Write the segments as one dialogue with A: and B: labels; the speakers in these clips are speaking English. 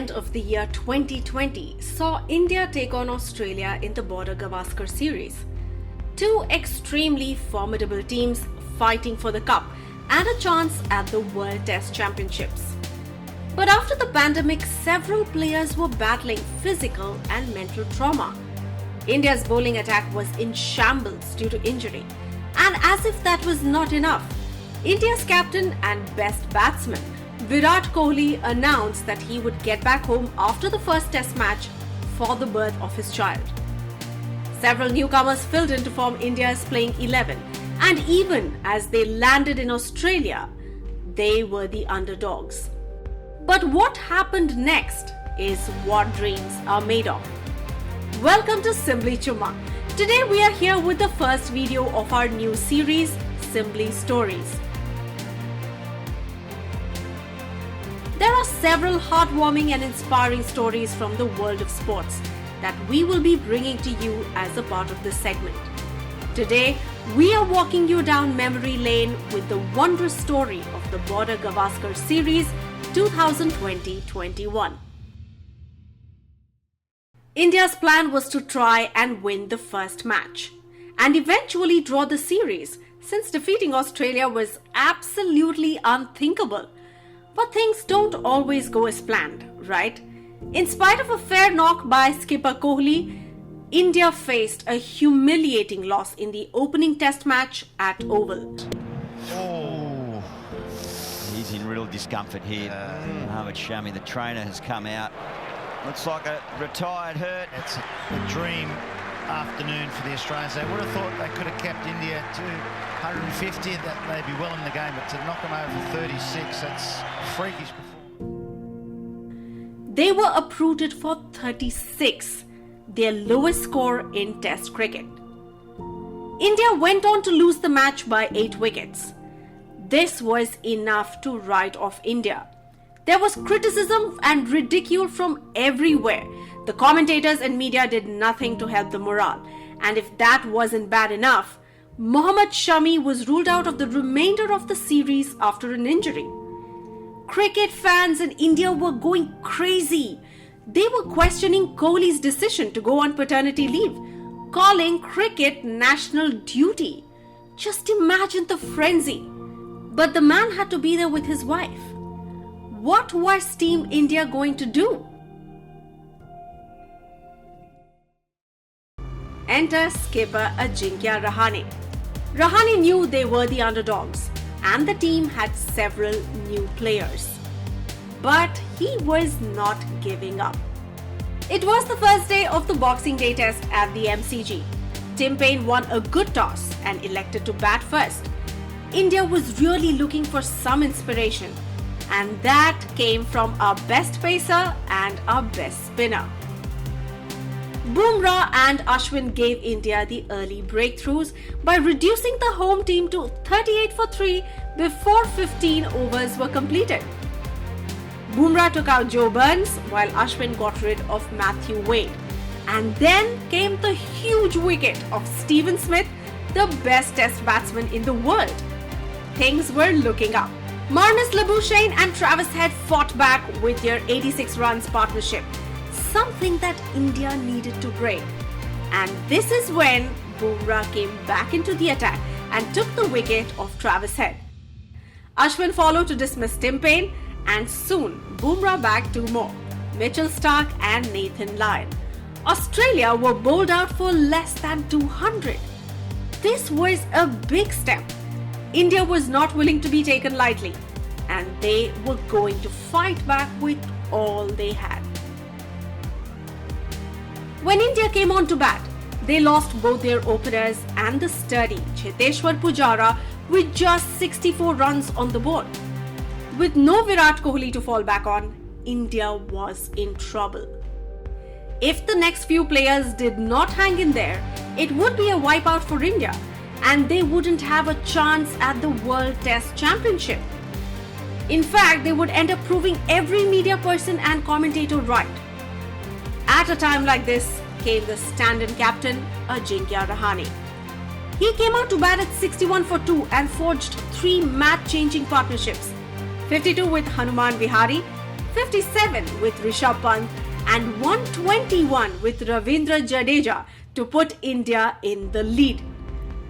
A: event of the year 2020 saw India take on Australia in the BorderGavaskarTrophy series. Two extremely formidable teams fighting for the cup and a chance at the World Test Championships. But after the pandemic, several players were battling physical and mental trauma. India's bowling attack was in shambles due to injury. And as if that was not enough, India's captain and best batsman, Virat Kohli, announced that he would get back home after the first test match for the birth of his child. Several newcomers filled in to form India's playing 11, and even as they landed in Australia, they were the underdogs. But what happened next is what dreams are made of. Welcome to Simbly Chumma. Today we are here with the first video of our new series, Simbly Stories. There are several heartwarming and inspiring stories from the world of sports that we will be bringing to you as a part of this segment. Today, we are walking you down memory lane with the wondrous story of the BorderGavaskarTrophy series 2020-21. India's plan was to try and win the first match and eventually draw the series, since defeating Australia was absolutely unthinkable. But things don't always go as planned, right? In spite of a fair knock by skipper Kohli, India faced a humiliating loss in the opening test match at Oval.
B: Oh, he's in real discomfort here. Mohammad Shami, the trainer, has come out. Looks like a retired hurt.
C: It's a dream afternoon for the Australians. They would have thought they could have kept India to 150, that they'd be well in the game, but to knock them over for 36, that's freakish.
A: They were uprooted for 36, their lowest score in Test cricket. India went on to lose the match by 8 wickets. This was enough to write off India. There was criticism and ridicule from everywhere. The commentators and media did nothing to help the morale. And if that wasn't bad enough, Mohammad Shami was ruled out of the remainder of the series after an injury. Cricket fans in India were going crazy. They were questioning Kohli's decision to go on paternity leave, calling cricket national duty. Just imagine the frenzy. But the man had to be there with his wife. What was Team India going to do? Enter skipper Ajinkya Rahane. Rahane knew they were the underdogs and the team had several new players. But he was not giving up. It was the first day of the Boxing Day test at the MCG. Tim Paine won a good toss and elected to bat first. India was really looking for some inspiration, and that came from our best pacer and our best spinner. Bumrah and Ashwin gave India the early breakthroughs by reducing the home team to 38 for 3 before 15 overs were completed. Bumrah took out Joe Burns while Ashwin got rid of Matthew Wade. And then came the huge wicket of Steven Smith, the best test batsman in the world. Things were looking up. Marnus Labuschagne and Travis Head fought back with their 86 runs partnership, something that India needed to break. And this is when Bumrah came back into the attack and took the wicket of Travis Head. Ashwin followed to dismiss Tim Paine, and soon Bumrah bagged 2 more, Mitchell Starc and Nathan Lyon. Australia were bowled out for less than 200. This was a big step. India was not willing to be taken lightly, and they were going to fight back with all they had. When India came on to bat, they lost both their openers and the sturdy Cheteshwar Pujara with just 64 runs on the board. With no Virat Kohli to fall back on, India was in trouble. If the next few players did not hang in there, it would be a wipeout for India, and they wouldn't have a chance at the World Test Championship. In fact, they would end up proving every media person and commentator right. At a time like this came the stand-in captain, Ajinkya Rahane. He came out to bat at 61 for 2 and forged 3 match-changing partnerships. 52 with Hanuman Vihari, 157 with Rishabh Pant and 121 with Ravindra Jadeja to put India in the lead.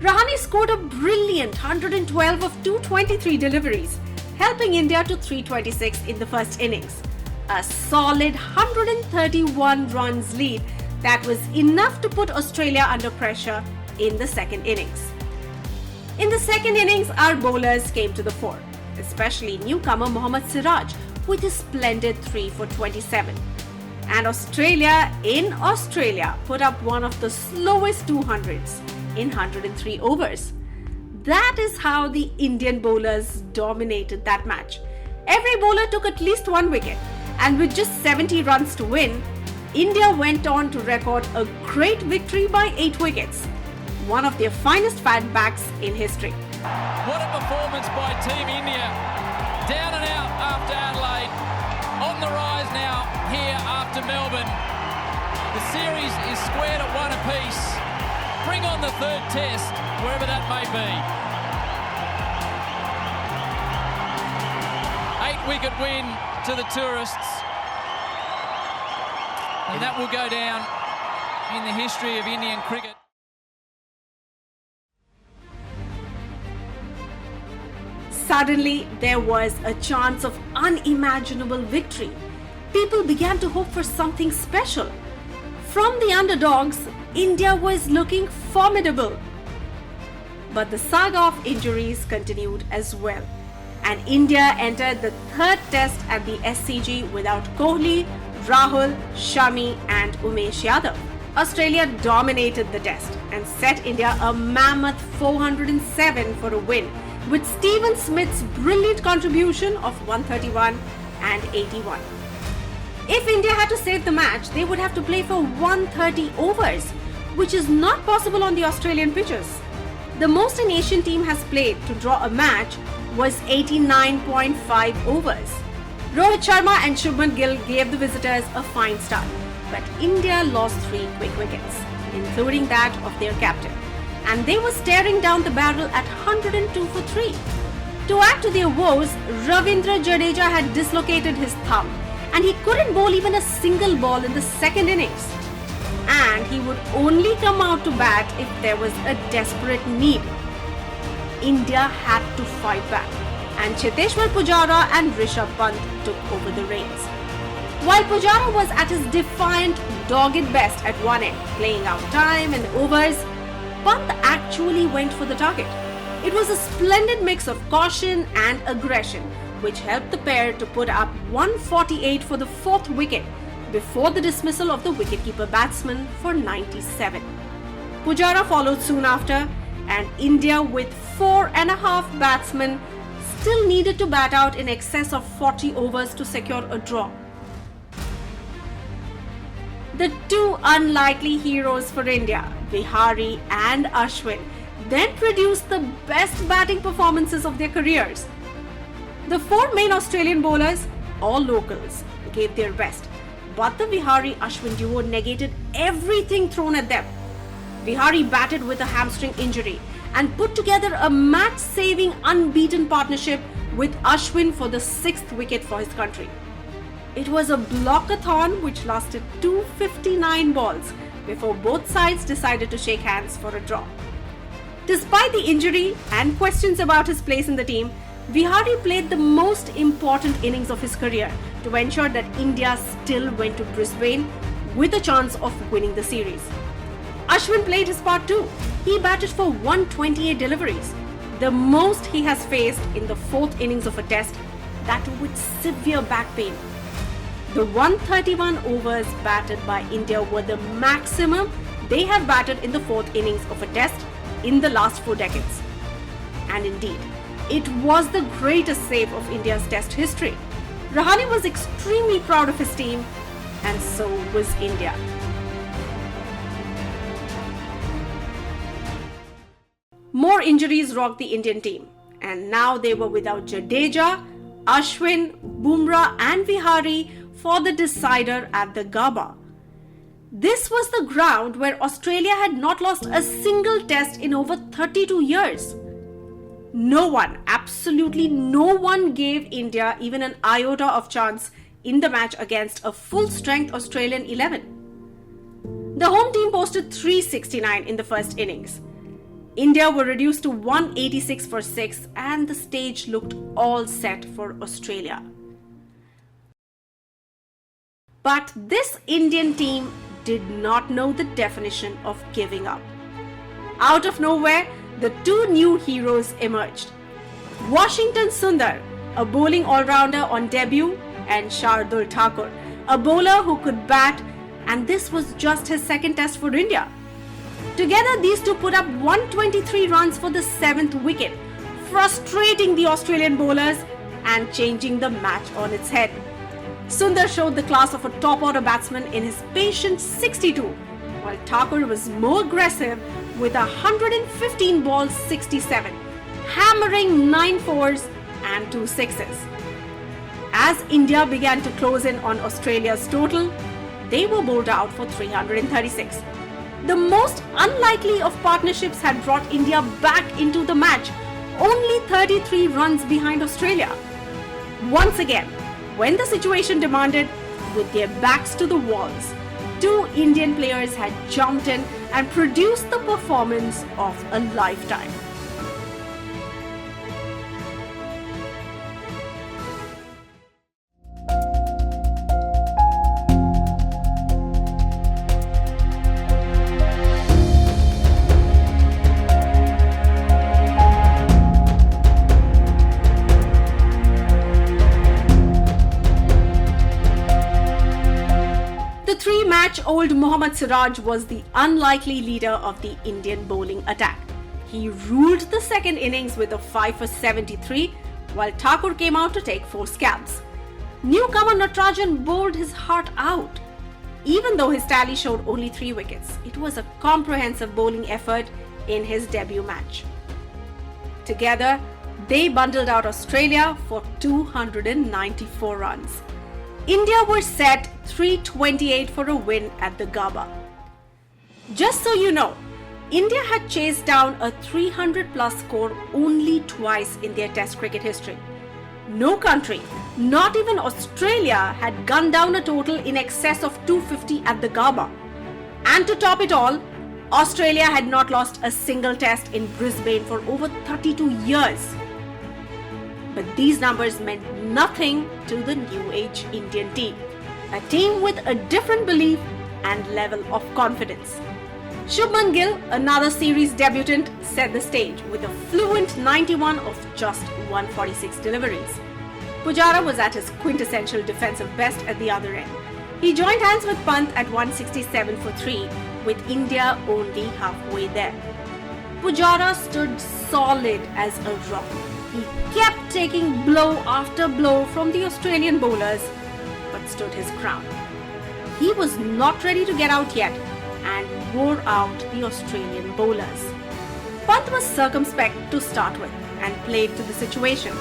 A: Rahane scored a brilliant 112 of 223 deliveries, helping India to 326 in the first innings. A solid 131 runs lead that was enough to put Australia under pressure in the second innings. In the second innings, our bowlers came to the fore, especially newcomer Mohammad Siraj with a splendid 3 for 27. And Australia put up one of the slowest 200s in 103 overs. That is how the Indian bowlers dominated that match. Every bowler took at least one wicket, and with just 70 runs to win, India went on to record a great victory by 8 wickets, one of their finest fatbacks in history.
D: What a performance by Team India. Down and out after Adelaide, on the rise now here after Melbourne. The series is squared at 1 apiece. Bring on the third test, wherever that may be. 8-wicket win to the tourists. And that will go down in the history of Indian cricket.
A: Suddenly, there was a chance of unimaginable victory. People began to hope for something special. From the underdogs, India was looking formidable. But the saga of injuries continued as well, and India entered the third test at the SCG without Kohli, Rahul, Shami and Umesh Yadav. Australia dominated the test and set India a mammoth 407 for a win, with Steven Smith's brilliant contribution of 131 and 81. If India had to save the match, they would have to play for 130 overs, which is not possible on the Australian pitches. The most an Asian team has played to draw a match was 89.5 overs. Rohit Sharma and Shubman Gill gave the visitors a fine start, but India lost 3 quick wickets, including that of their captain, and they were staring down the barrel at 102 for 3. To add to their woes, Ravindra Jadeja had dislocated his thumb, and he couldn't bowl even a single ball in the second innings. And he would only come out to bat if there was a desperate need. India had to fight back, and Cheteshwar Pujara and Rishabh Pant took over the reins. While Pujara was at his defiant, dogged best at one end, playing out time and overs, Pant actually went for the target. It was a splendid mix of caution and aggression, which helped the pair to put up 148 for the 4th wicket before the dismissal of the wicketkeeper batsman for 97. Pujara followed soon after, and India with 4.5 batsmen still needed to bat out in excess of 40 overs to secure a draw. The two unlikely heroes for India, Vihari and Ashwin, then produced the best batting performances of their careers. The 4 main Australian bowlers, all locals, gave their best, but the Vihari-Ashwin duo negated everything thrown at them. Vihari batted with a hamstring injury and put together a match-saving unbeaten partnership with Ashwin for the 6th wicket for his country. It was a blockathon which lasted 259 balls before both sides decided to shake hands for a draw. Despite the injury and questions about his place in the team, Vihari played the most important innings of his career to ensure that India still went to Brisbane with a chance of winning the series. Ashwin played his part too. He batted for 128 deliveries, the most he has faced in the 4th innings of a test, that with severe back pain. The 131 overs batted by India were the maximum they have batted in the 4th innings of a test in the last 4 decades. And indeed, it was the greatest save of India's test history. Rahane was extremely proud of his team, and so was India. More injuries rocked the Indian team, and now they were without Jadeja, Ashwin, Bumrah and Vihari for the decider at the Gabba. This was the ground where Australia had not lost a single test in over 32 years. No one, absolutely no one gave India even an iota of chance in the match against a full-strength Australian 11. The home team posted 369 in the first innings. India were reduced to 186 for 6 and the stage looked all set for Australia. But this Indian team did not know the definition of giving up. Out of nowhere, the two new heroes emerged. Washington Sundar, a bowling all-rounder on debut, and Shardul Thakur, a bowler who could bat, and this was just his second test for India. Together, these two put up 123 runs for the 7th wicket, frustrating the Australian bowlers and changing the match on its head. Sundar showed the class of a top-order batsman in his patient 62, while Thakur was more aggressive with 115 balls 67, hammering 9 fours and 2 sixes. As India began to close in on Australia's total, they were bowled out for 336. The most unlikely of partnerships had brought India back into the match, only 33 runs behind Australia. Once again, when the situation demanded, with their backs to the walls, two Indian players had jumped in and produced the performance of a lifetime. The three-match-old Mohammad Siraj was the unlikely leader of the Indian bowling attack. He ruled the second innings with a 5 for 73, while Thakur came out to take 4 scalps. Newcomer Natarajan bowled his heart out. Even though his tally showed only 3 wickets, it was a comprehensive bowling effort in his debut match. Together, they bundled out Australia for 294 runs. India were set 328 for a win at the Gabba. Just so you know, India had chased down a 300-plus score only twice in their Test cricket history. No country, not even Australia, had gunned down a total in excess of 250 at the Gabba. And to top it all, Australia had not lost a single Test in Brisbane for over 32 years. But these numbers meant nothing to the new age Indian team, a team with a different belief and level of confidence. Shubman Gill, another series debutant, set the stage with a fluent 91 of just 146 deliveries. Pujara was at his quintessential defensive best at the other end. He joined hands with Pant at 167 for 3, with India only halfway there. Pujara stood solid as a rock. He kept taking blow after blow from the Australian bowlers, but stood his ground. He was not ready to get out yet and wore out the Australian bowlers. Pant was circumspect to start with and played to the situation.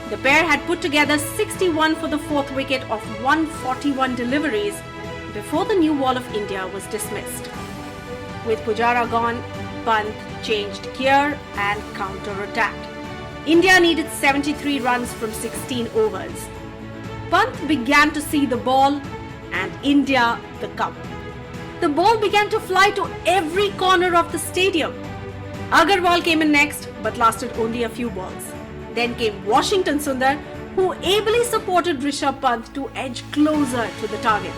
A: The pair had put together 61 for the 4th wicket of 141 deliveries before the new wall of India was dismissed. With Pujara gone, Pant changed gear and counter-attacked. India needed 73 runs from 16 overs. Pant began to see the ball and India the cup. The ball began to fly to every corner of the stadium. Agarwal came in next but lasted only a few balls. Then came Washington Sundar, who ably supported Rishabh Pant to edge closer to the target.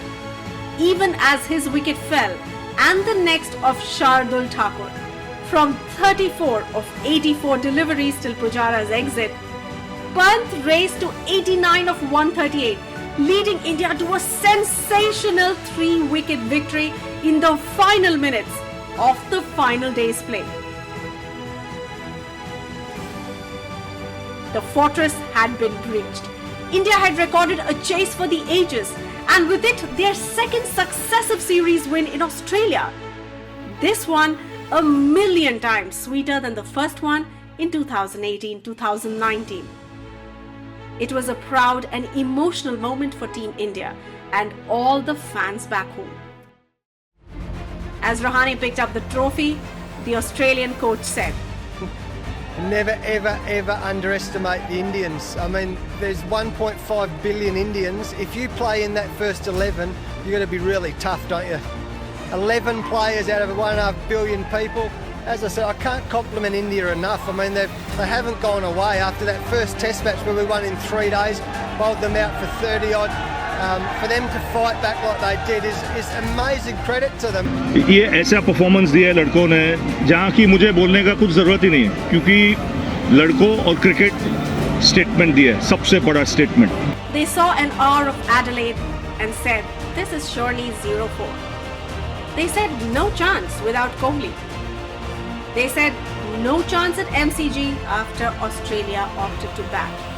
A: Even as his wicket fell and the next of Shardul Thakur, from 34 of 84 deliveries till Pujara's exit, Pant raced to 89 of 138, leading India to a sensational 3-wicket victory in the final minutes of the final day's play. The fortress had been breached. India had recorded a chase for the ages, and with it, their second successive series win in Australia. This one a million times sweeter than the first one in 2018-2019. It was a proud and emotional moment for Team India and all the fans back home. As Rahane picked up the trophy, the Australian coach said,
E: Never, ever, ever underestimate the Indians. I mean, there's 1.5 billion Indians. If you play in that first 11, you've got to be really tough, don't you? 11 players out of 1.5 billion people. As I said, I can't compliment India enough. I mean, they haven't gone away after that first test match where we won in 3 days, bowled them out for 30 odd. For them to fight back like they did is amazing credit to them.
F: ये ऐसा performance दिया है लड़कों ने जहाँ की मुझे बोलने का कुछ ज़रूरत ही नहीं है क्योंकि लड़कों और क्रिकेट स्टेटमेंट दिया है सबसे बड़ा statement.
A: They saw an hour of Adelaide and said, this is surely 0-4. They said no chance without Kohli. They said no chance at MCG after Australia opted to bat.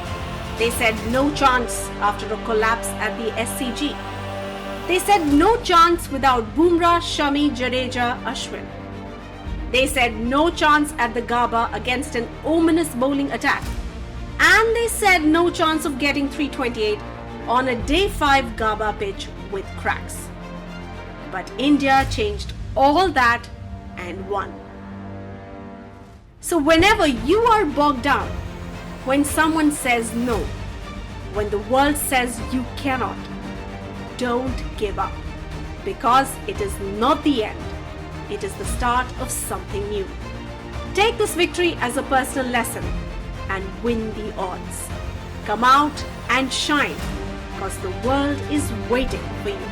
A: They said no chance after a collapse at the SCG. They said no chance without Bumrah, Shami, Jadeja, Ashwin. They said no chance at the Gaba against an ominous bowling attack. And they said no chance of getting 328 on a day 5 Gaba pitch with cracks. But India changed all that and won. So whenever you are bogged down, when someone says no, when the world says you cannot, don't give up. Because it is not the end. It is the start of something new. Take this victory as a personal lesson and win the odds. Come out and shine because the world is waiting for you.